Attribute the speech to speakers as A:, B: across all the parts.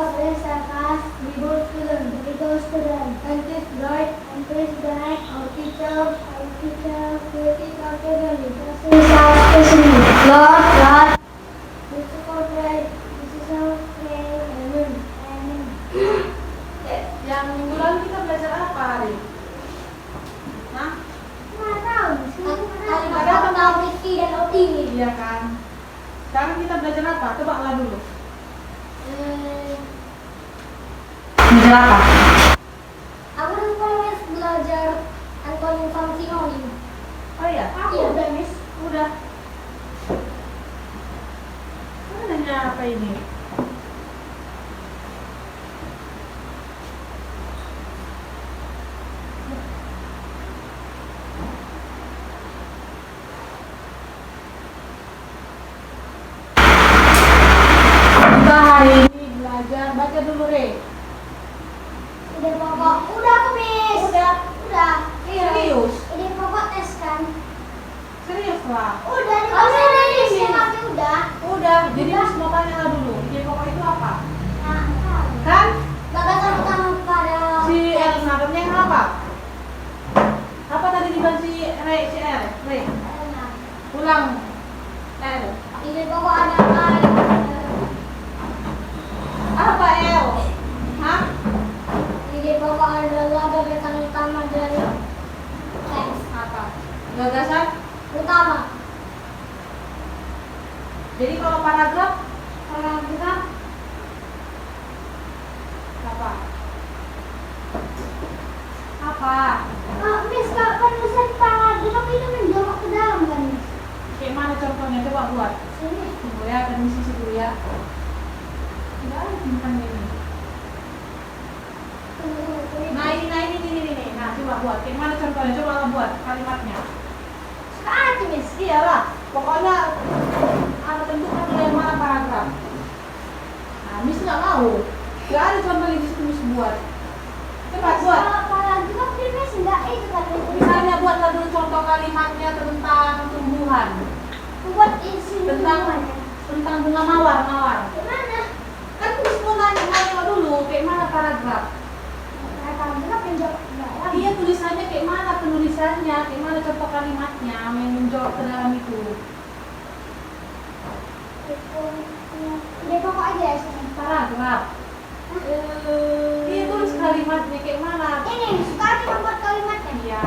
A: was a sarcastic student. And this bright, our teacher created our academy. This is our specimen. Lord, this is our prayer. This is our prayer. Amen. Amen.
B: Yang minggu lalu kita belajar apa hari? Hah?
A: Nggak tahu.
B: Ada
A: Tahu Rizky dan Oti.
B: Iya kan? Sekarang kita belajar apa? Coba lah dulu. Belajar apa?
A: Aku lupa Miss belajar antonim sama sinonim.
B: Oh iya?
A: Iya.
B: Udah, Miss. Udah. Nanya apa ini? Kita hari ini belajar baca dulu, Re.
A: Ide pokok. Udah aku Miss. Udah.
B: Serius?
A: Ide pokok tes kan.
B: Serius lah.
A: Udah di pas udah.
B: Udah. Jadi Miss mau tanya lah dulu. Ide pokok itu apa?
A: Nah,
B: Kan?
A: bagaimana utama pada
B: Si R nangkepnya yang apa? Apa tadi dibilang si Re? Si R? Re? Ulang. R.
A: ide pokok adalah
B: Apa L? Hah?
A: ide pokok adalah gagasan utama dari teks
B: Apa? Gagasan?
A: utama.
B: Jadi kalau paragraf
A: Paragraf
B: apa? Apa?
A: Miss, kalau penulisan paragraf itu menjorok ke dalam kan Miss?
B: Kayak mana contohnya? Coba buat.
A: Sini.
B: Tunggu ya, ada misi dulu ya. Tidak ada simpan ini. Nah ini. Nah coba buat. Kayak mana contohnya? Coba lah buat kalimatnya.
A: Sekarang Miss.
B: Iyalah. Pokoknya ada tentukan dulu yang mana paragraf. Nah, Miss nggak mau. Gak ada contoh di situ Miss buat. Cepat buat.
A: Kalau paragraf di Miss enggak itu kan.
B: Misalnya buatlah dulu contoh kalimatnya tentang tumbuhan.
A: Buat isi
B: Tentang bunga mawar.
A: gimana?
B: Kan Miss mau nanya dulu kayak mana paragraf.
A: Paragraf menjorok ke dalam.
B: Iya tulisannya kayak mana penulisannya, kayak mana contoh kalimatnya yang menjawab ke dalam itu.
A: Ide pokok aja ya sini.
B: Paragraf. Iya tulis kalimatnya kayak mana.
A: Ini sekarang kita buat kalimatnya.
B: Iya.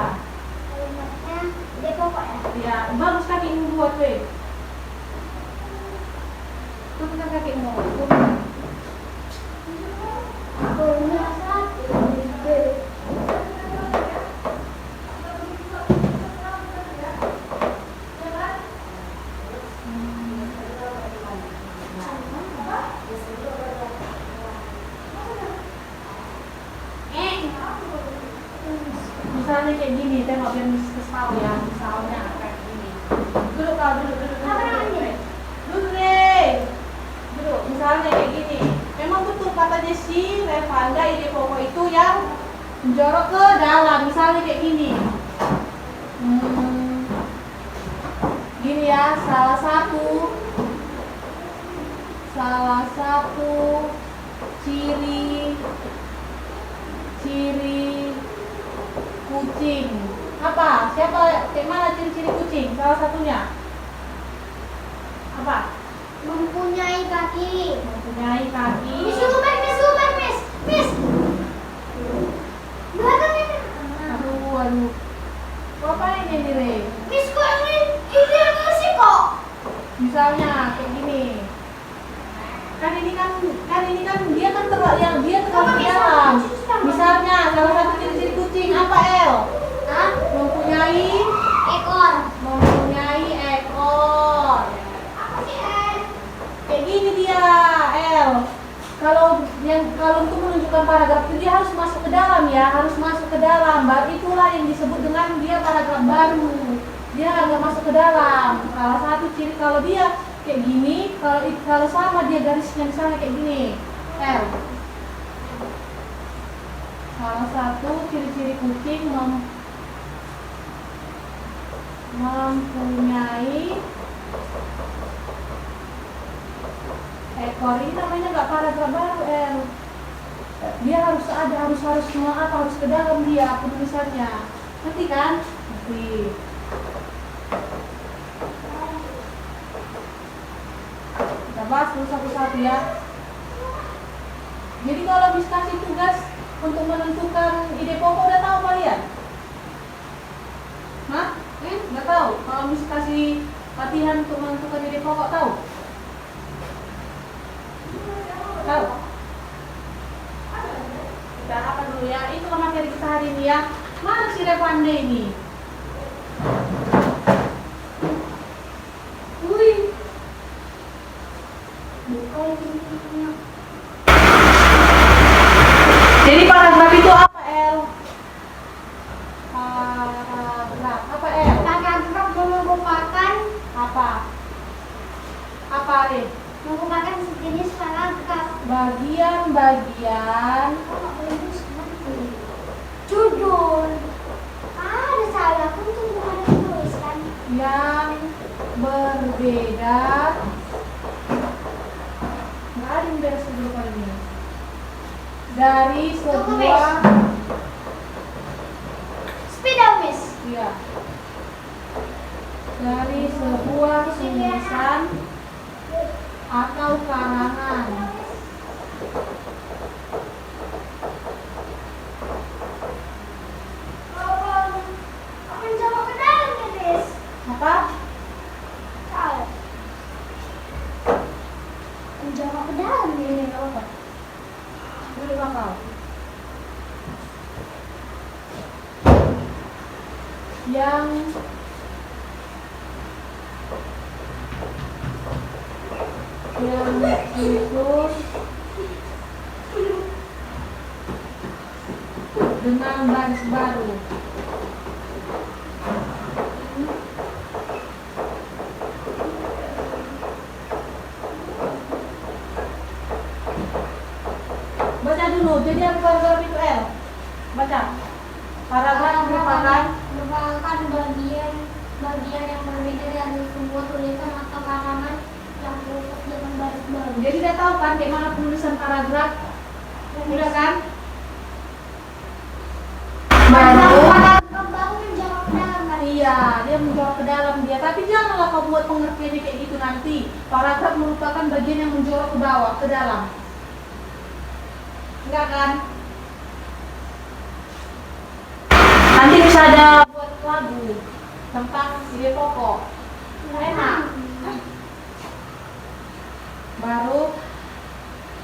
A: Kalimatnya ide pokok ya.
B: Iya, bagus kakimu buat weh. Turunkan kakimu.
A: Punya satu ide.
B: Misalnya kayak gini, tengok biar Miss tahu ya. Misalnya kayak gini. Duduk kau, duduk.
A: Apa namanya?
B: Duduk deh. Duduk. Misalnya kayak gini. Memang betul katanya si Revanda ide pokok itu yang menjorok ke dalam. Misalnya kayak gini. Gini ya, salah satu ciri kucing. Apa? Siapa? Kayak mana ciri-ciri kucing? Salah satunya. Apa?
A: Mempunyai kaki.
B: Mempunyai kaki.
A: Miss. Miss. Belakang ini.
B: Aduh. Kau apain ini, Re?
A: Miss kok ini sih kok.
B: Misalnya kayak gini. Kan ini kan dia kan terlalu di dalam. Misalnya salah satu ciri-ciri kucing apa L?
A: Hah?
B: Mempunyai
A: Ekor.
B: ekor.
A: Apa sih
B: Kayak gini dia L. Kalau untuk menunjukkan paragraf itu dia harus masuk ke dalam ya, baru itulah yang disebut dengan dia paragraf baru. Dia nggak masuk ke dalam. Salah satu ciri kalau dia kayak gini, kalau sama dia garisnya misalnya kayak gini, L. Salah satu ciri-ciri kucing mempunyai ekor. Ini namanya nggak paragraf baru, El. Dia harus ada, harus semua apa, harus ke dalam dia penulisannya. Ngerti kan? Ngerti. Kita bahas dulu satu-satu ya. Jadi kalau Miss kasih tugas untuk menentukan ide pokok, udah tahu kalian? Hah? Nggak tahu? Kalau Miss kasih latihan untuk menentukan ide pokok, tahu? Tahu? Kita apa dulu ya? Itu materi kita hari ini ya. Mana si Revande ini? Wih. Jadi paragraf itu apa, El? Paragraf apa, El?
A: Paragraf merupakan
B: Apa? Apa, Rin?
A: merupakan sejenis paragraf.
B: Bagian-bagian
A: Judul. Ada salah pun tuh bukan dituliskan.
B: yang berbeda. Nggak ada yang beres dulu kali ini. Dari sebuah,
A: Sepeda Miss.
B: iya, dari sebuah tulisan atau karangan.
A: Menjawab ke dalam ya, Miss.
B: Apa?
A: Salah. Menjawab ke dalam ini apa?
B: Dulu bakal. Yang disusun dengan baris baru. Baca dulu, jadi apa paragraf itu, El? Baca. Paragraf merupakan
A: bagian yang berbeda dari sebuah tulisan atau karangan yang tertulis dengan baris baru.
B: jadi udah tahu kan kayak mana penulisan paragraf? Udah kan? Baru
A: Baru menjawab ke dalam kan?
B: iya, dia menjawab ke dalam dia. Tapi janganlah kau buat pengertiannya kayak gitu nanti. Paragraf merupakan bagian yang menjorok ke bawah, ke dalam. Enggak kan? Nanti bisa ada buat lagu tentang ide pokok. Enak. Baru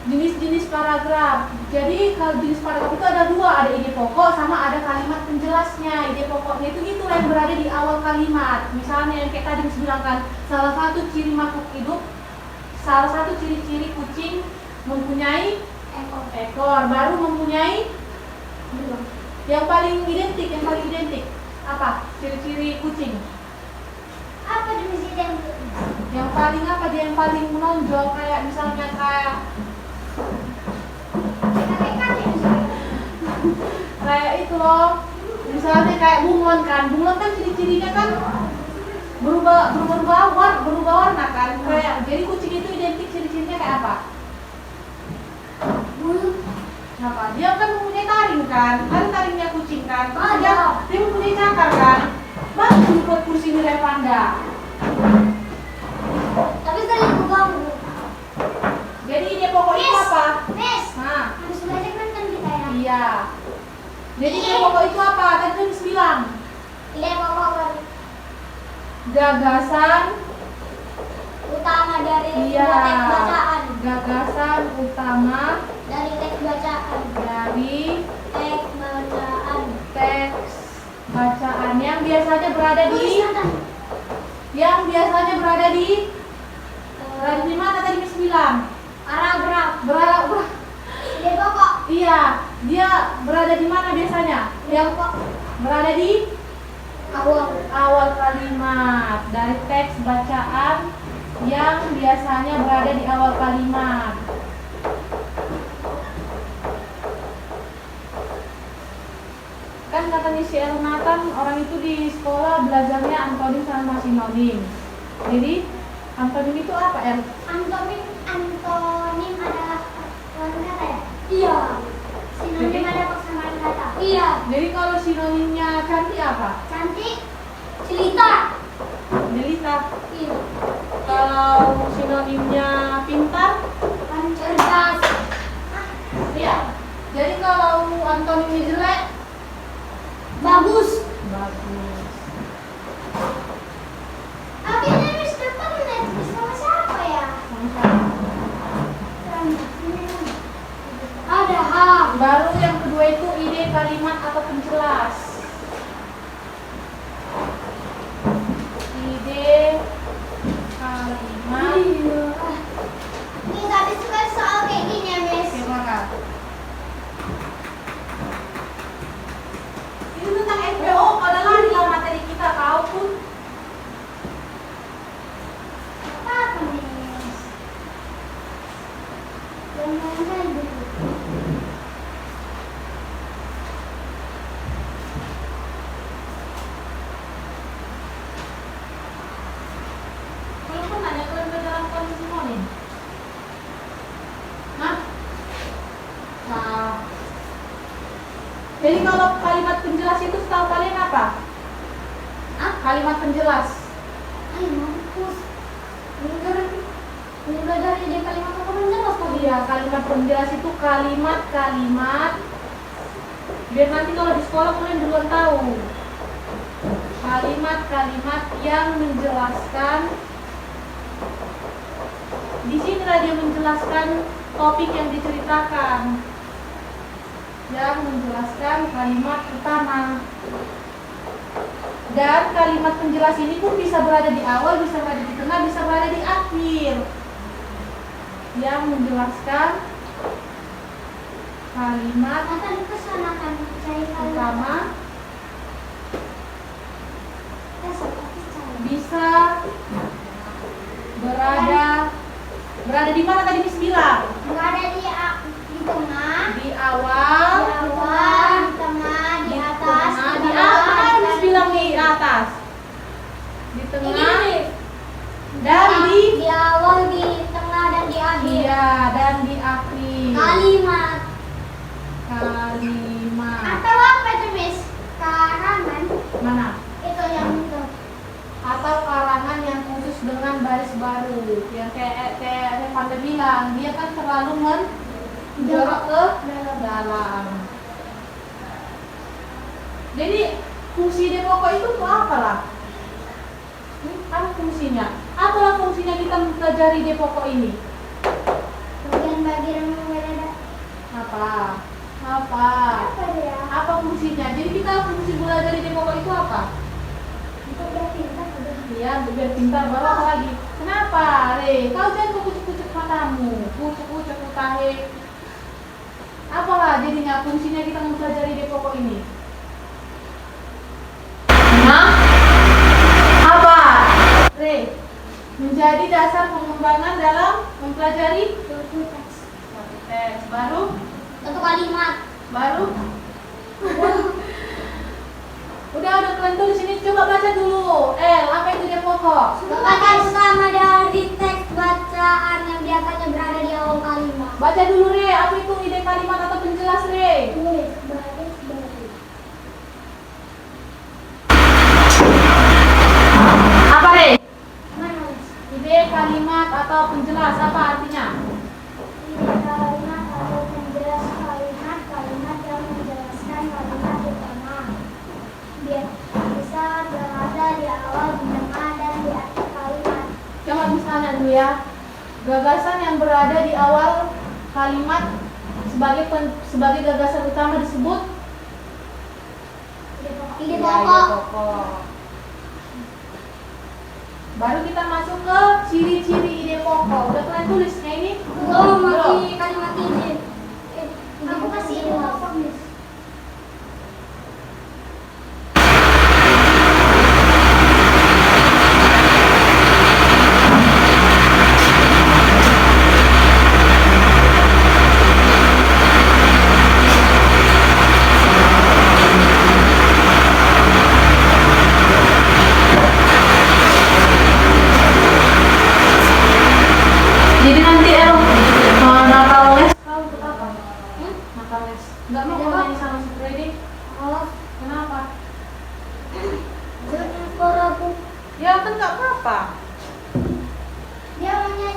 B: jenis-jenis paragraf. Jadi kalau jenis paragraf itu ada dua, ada ide pokok sama ada kalimat penjelasnya. Ide pokoknya itu yang berada di awal kalimat. Misalnya yang kayak tadi dibilangkan, salah satu ciri makhluk hidup, salah satu ciri-ciri kucing mempunyai ekor, baru mempunyai yang paling identik apa? Ciri-ciri kucing.
A: Apa jenis yang
B: Yang paling apa? Dia yang paling menonjol, kayak misalnya kayak itu loh. Misalnya kayak bunglon kan. Bunglon kan ciri-cirinya kan berubah warna kan. Kayak jadi kucing itu identik ciri-cirinya kayak apa? Apa? Dia kan mempunyai taring kan? Ada taringnya kucing kan? Dia mempunyai cakar kan? Bagus buat kursi nilai panda.
A: tapi sering mengganggu.
B: Jadi ide pokok itu apa?
A: Miss,
B: Nah,
A: habis belajar kan kita ya.
B: iya. Jadi ide pokok itu apa? Tadi kan bilang
A: Ide pokok
B: gagasan
A: utama dari
B: iya,
A: sebuah teks bacaan.
B: gagasan utama
A: Dari teks bacaan.
B: dari
A: Teks bacaan.
B: teks bacaan yang biasanya berada di mana tadi Miss bilang?
A: Paragraf. Ide pokok.
B: Iya, dia berada di mana biasanya? Yang berada di awal kalimat dari teks bacaan yang biasanya berada di awal kalimat. Kan katanya si Elnatan orang itu di sekolah belajarnya antonim sama sinonim. Jadi antonim itu apa, El?
A: Antonim Iya.
B: Jadi kalau sinonimnya cantik apa?
A: Cantik. Jelita.
B: Jelita.
A: Iya.
B: Kalau sinonimnya pintar?
A: Cerdas.
B: Iya. Jadi kalau antonimnya jelek?
A: Bagus.
B: Bagus.
A: Akhirnya Miss Depan Netflix sama siapa ya? Ada H.
B: Baru yang kedua itu ide kalimat atau penjelas. Ide kalimat.
A: Ini nggak suka soal kayak gini ya, Miss.
B: Gimana? Ini tentang NPO, padahal di dalam materi kita tahu pun.
A: Apa, Miss? Jangan gitu.
B: Kalau pun ada kalian dalam kondisi monin. Hah? Nah. Jadi kalau kalimat penjelas itu setahu kalian apa? Kalimat penjelas.
A: Ay, mampus. Ini belajar ide kalimat apa penjelas tadi?
B: Iya, kalimat penjelas itu kalimat-kalimat. Biar nanti kalau di sekolah kalian duluan tahu. Kalimat-kalimat yang menjelaskan. Di sinilah dia menjelaskan topik yang diceritakan. Yang menjelaskan kalimat utama. Dan kalimat penjelas ini pun bisa berada di awal, bisa berada di tengah, bisa berada di akhir. Yang menjelaskan kalimat
A: Akan kesana kan cari kalimat.
B: utama bisa berada di mana tadi Miss bilang?
A: Berada di tengah,
B: Di awal,
A: di awal, di tengah, di atas,
B: tengah,
A: di
B: di
A: bawah,
B: atas, Miss
A: dan
B: bilang di atas. Di
A: ini
B: tengah
A: nih.
B: dan di
A: awal, di tengah, dan di akhir.
B: iya dan di akhir.
A: Kalimat.
B: Kalimat.
A: Atau apa itu, Miss? Karangan.
B: Mana?
A: Itu yang itu.
B: Atau karangan yang khusus dengan baris baru. Yang kayak Panda bilang, dia kan terlalu menjorok ke dalam. Jadi fungsi ide pokok itu tuh apa lah? Apa fungsinya? Apalah fungsinya kita mempelajari ide pokok ini?
A: Bagian-bagian yang berbeda.
B: Apa? Apa?
A: Apa ya?
B: Apa fungsinya? Jadi kita fungsi belajar ide pokok itu apa?
A: Untuk berpintar.
B: Iya, biar pintar baru apa lagi? Kenapa, Re? Kau jangan kucuk-kucuk matamu, kucuk-kucuk utahe. Apalah jadinya fungsinya kita mempelajari ide pokok ini? Nah, apa? Re, menjadi dasar pengembangan dalam mempelajari
A: Suatu teks.
B: suatu teks. Baru,
A: Satu kalimat.
B: baru. Udah kalian tulis sini, coba baca dulu. Apa itu ide pokok?
A: Bagian utama dari teks bacaan yang biasanya berada di awal kalimat.
B: Baca dulu, Re. Apa itu ide kalimat atau penjelas, Re?
A: Tulis baris baris.
B: Apa, Re?
A: Mana, Miss?
B: Ide kalimat atau penjelas apa artinya?
A: Ini kalimat atau penjelas kalimat, kalimat yang menjelaskan kalimat utama. Biar bisa berada di awal, di tengah, dan di akhir kalimat.
B: Coba misalnya dulu ya. Gagasan yang berada di awal kalimat sebagai gagasan utama disebut
A: Ide
B: ya,
A: pokok.
B: ide pokok. Baru kita masuk ke ciri-ciri ide pokok. Udah kalian tulisnya ini?
A: Belum,
B: Belum.
A: masih kalimat ide. Aku kasih ide pokok, Miss.
B: Jadi nanti nakal les. Kau ikut apa? Nakal les. Enggak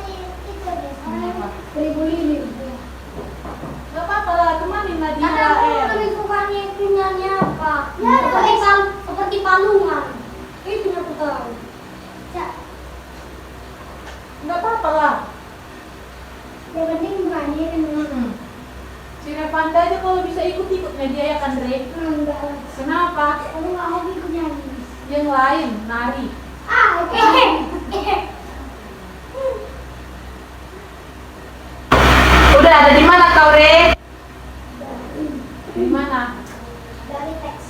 A: itu deh.
B: Kenapa?
A: Beribu lilin.
B: Gak apa-apa lah, temanin lah dia.
A: Karena aku lebih sukanya itunya apa?
B: Ya,
A: Seperti palungan. Itu yang aku tahu. Ya,
B: Gak apa-apa lah.
A: yang penting bukannya ini.
B: Si Revanda aja kalau bisa ikut-ikutnya dia ya kan, Dre?
A: Enggak lah.
B: Kenapa?
A: Aku nggak mau ikut nyanyi.
B: Yang lain, nari.
A: Oke.
B: Udah ada di mana kau, Re? Di mana?
A: Dari teks.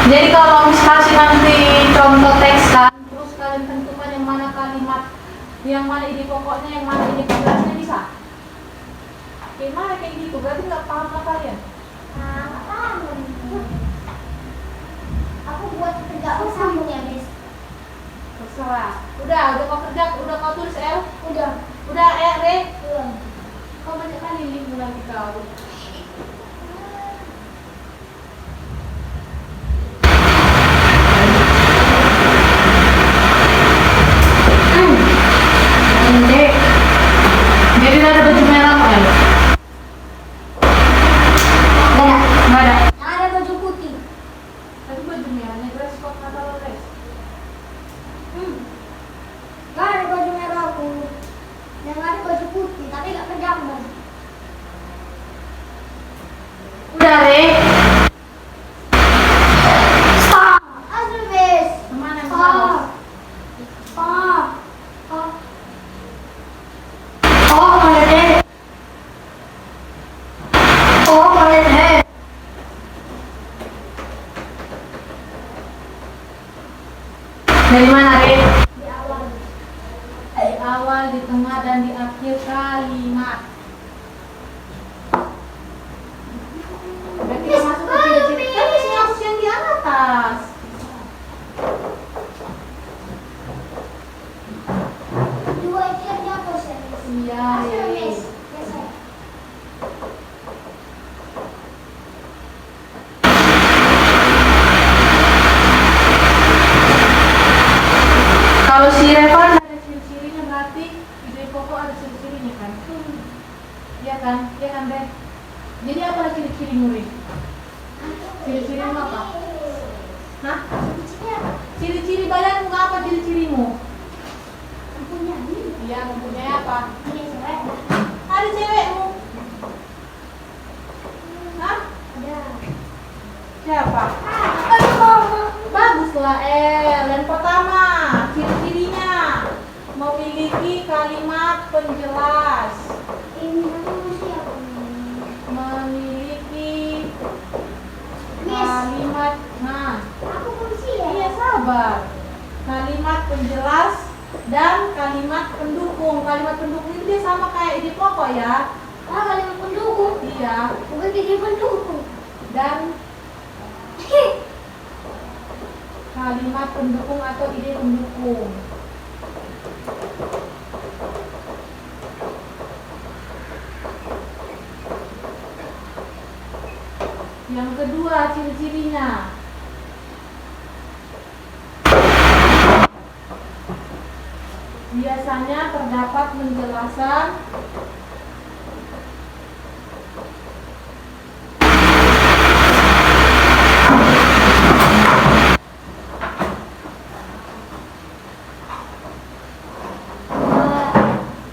B: Jadi kalau misalnya nanti contoh teks kan, terus kalian tentukan yang mana kalimat, yang mana ide pokoknya, yang mana ide penjelasnya bisa. Gimana kayak gitu? Berarti nggak paham lah kalian.
A: Nggak paham. Aku buat kerja bersambung ya, guys.
B: Terserah. Udah kau kerja, udah kau tulis L.
A: Udah.
B: Udah Re.
A: Belum.
B: Kau banyak kali link lagi kau. Jadi ada baju merah nggak? Nggak ada.
A: Yang ada baju putih.
B: Tapi baju merahnya dress code atau dress?
A: Nggak ada baju merah aku. Yang ada baju putih, tapi nggak kegambar.
B: Udah Re.
A: Stop. Asli, guys.
B: Kemana yang
A: Stop.
B: salah?
A: Stop. Stop. Oh, boleh deh. Oh, boleh deh.
B: Dari mana Re?
A: Di awal.
B: Di awal, di tengah, dan di akhir kalimat. Berarti kita masuk ke ciri-ciri. Kan bisa hapus yang di atas.
A: Dua itu yang dihapus ya, guys.
B: Iya,
A: Asli,
B: iya.
A: guys. Yes, ya.
B: Kalau si Revan ada ciri-cirinya berarti ide pokok ada ciri-cirinya kan? Iya kan? Iya kan Re? Jadi apa ciri-ciri Nuri? Ciri-cirimu apa? Hah?
A: Ciri-cirinya apa?
B: Ciri-ciri badanmu apa ciri-cirimu?
A: Punya ini.
B: Iya, mempunyai apa?
A: Ini cewek.
B: Ada cewekmu? Hah?
A: Ada.
B: Siapa?
A: Aduh, mama.
B: Baguslah yang pertama ciri-cirinya memiliki kalimat penjelas,
A: Ini aku masih apa?
B: memiliki
A: Miss.
B: kalimat,
A: Aku masih ya.
B: iya sabar, kalimat penjelas dan kalimat pendukung. Kalimat pendukung itu dia sama kayak ide pokok ya.
A: Kalimat pendukung.
B: Iya.
A: Bukan jadi pendukung.
B: Dan kalimat pendukung atau ide pendukung. Yang kedua ciri-cirinya biasanya terdapat penjelasan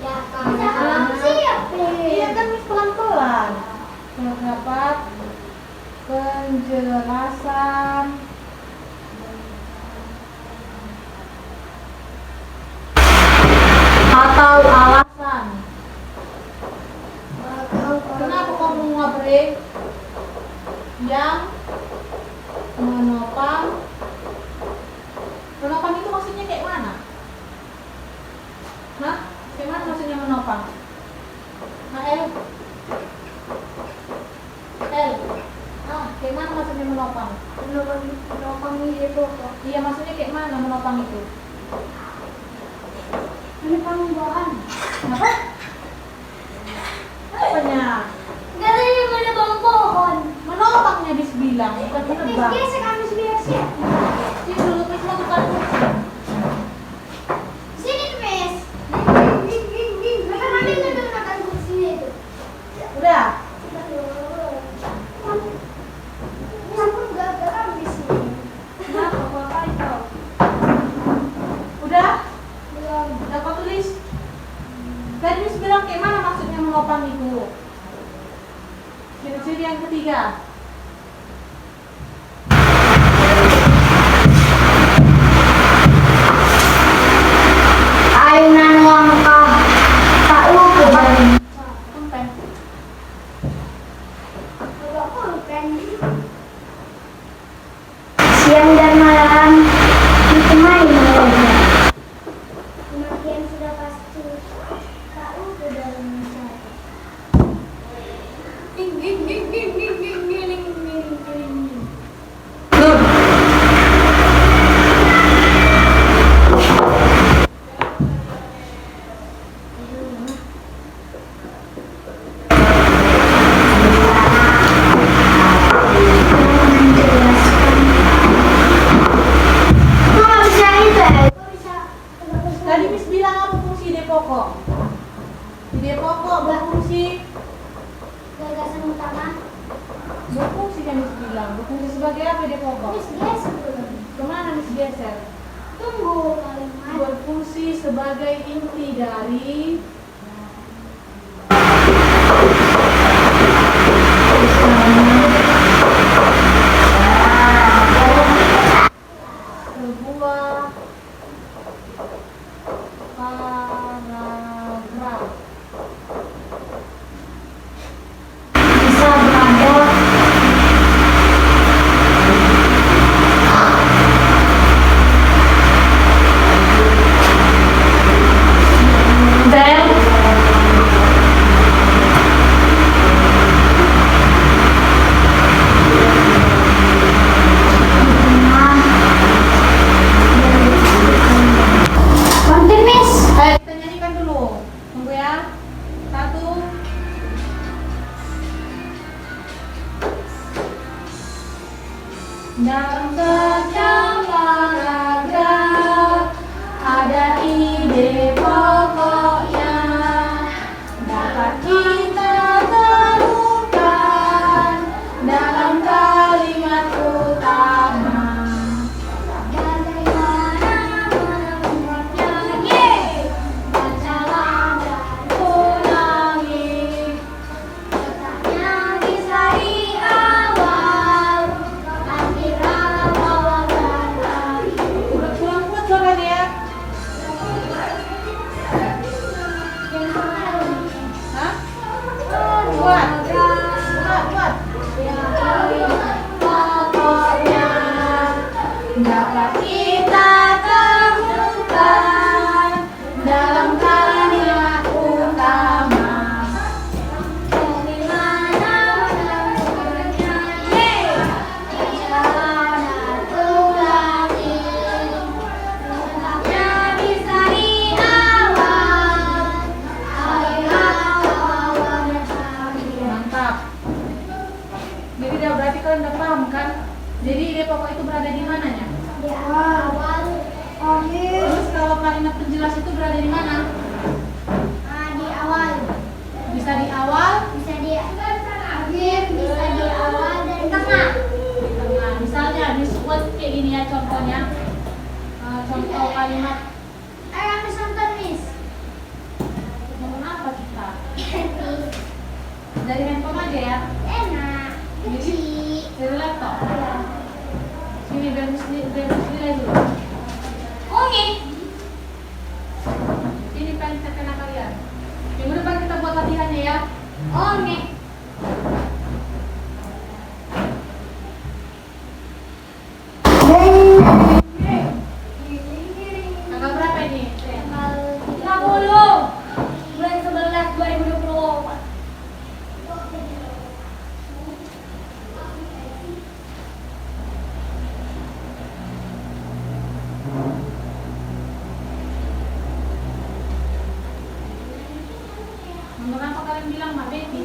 A: Ya, kamu siap.
B: iya kan Miss pelan-pelan. Terdapat penjelasan atau alasan. Kenapa kamu ngabrik yang menopang? Menopang itu maksudnya kayak mana? Hah? Kayak mana maksudnya menopang? Nah, El, kayak mana maksudnya menopang?
A: Menopang ide pokok.
B: Iya, maksudnya kayak mana menopang itu?
A: Menopang bahan.
B: Apa? Apanya?
A: Katanya menopang pohon.
B: Menopangnya dibilang, bukan menebang.
A: Biasa kami biasa.
B: Sih dulu Miss mah bukan kucing. 3.
A: Ayunan langkah tahu ke dalam
B: Pulpen.
A: Bawa pulpen. Siang dan malam ditemani mereka. Kematian sudah pasti tahu ke dalam mencari. Ding ding ding ding ding ding ding ding ding.
B: Tadi Miss bilang apa fungsi ide pokok? Ide pokok berfungsi
A: Gagasan utama.
B: berfungsi kan Miss bilang. Berfungsi sebagai apa ide pokok?
A: Terus geser dulu.
B: Kemana Miss geser?
A: Tunggu kalimat.
B: Berfungsi sebagai inti dari sebuah paragraf.
A: Bisa berada
B: Dan
A: konten Miss.
B: kita nyanyikan dulu. Tunggu ya. 1. Dalam setiap paragraf ada ide pokoknya dapat kita temukan dalam kalimat utama.
A: Bagaimana menemukannya? Bacalah dan
B: Ulangi.
A: letaknya bisa di awal. Akhirnya bawah dan akhir.
B: Udah pulang kuat suaranya ya.
A: Yang kemarin.
B: Hah? Kuat. Kuat. Pokoknya dapat kita temukan dalam kalimat utama.
A: Bagaimana menemukannya? Bacalah dan ulangi. Letaknya bisa di awal. Akhirnya bawah dan akhir.
B: Mantap. Jadi udah berarti kalian udah paham kan? Jadi ide pokok itu berada di mananya?
A: Di awal, akhir.
B: Terus kalau kalimat penjelas itu berada di mana?
A: Di awal,
B: Bisa di awal,
A: bisa di akhir, bisa di awal dan tengah.
B: di tengah. Misalnya disebut kayak gini ya contohnya. Contoh kalimat
A: Kami nonton Miss.
B: ngomong apa kita? Dari handphone aja ya.
A: Enak, kecil.
B: Dari laptop. Sini biar nilai dulu.
A: Oke.
B: Ini paling terkena kalian. Minggu depan kita buat latihannya ya.
A: Oke.
B: Tanggal berapa ini?
A: Tanggal 30 bulan 11 2024.
B: Menurut apa kalian bilang Mbak Betty?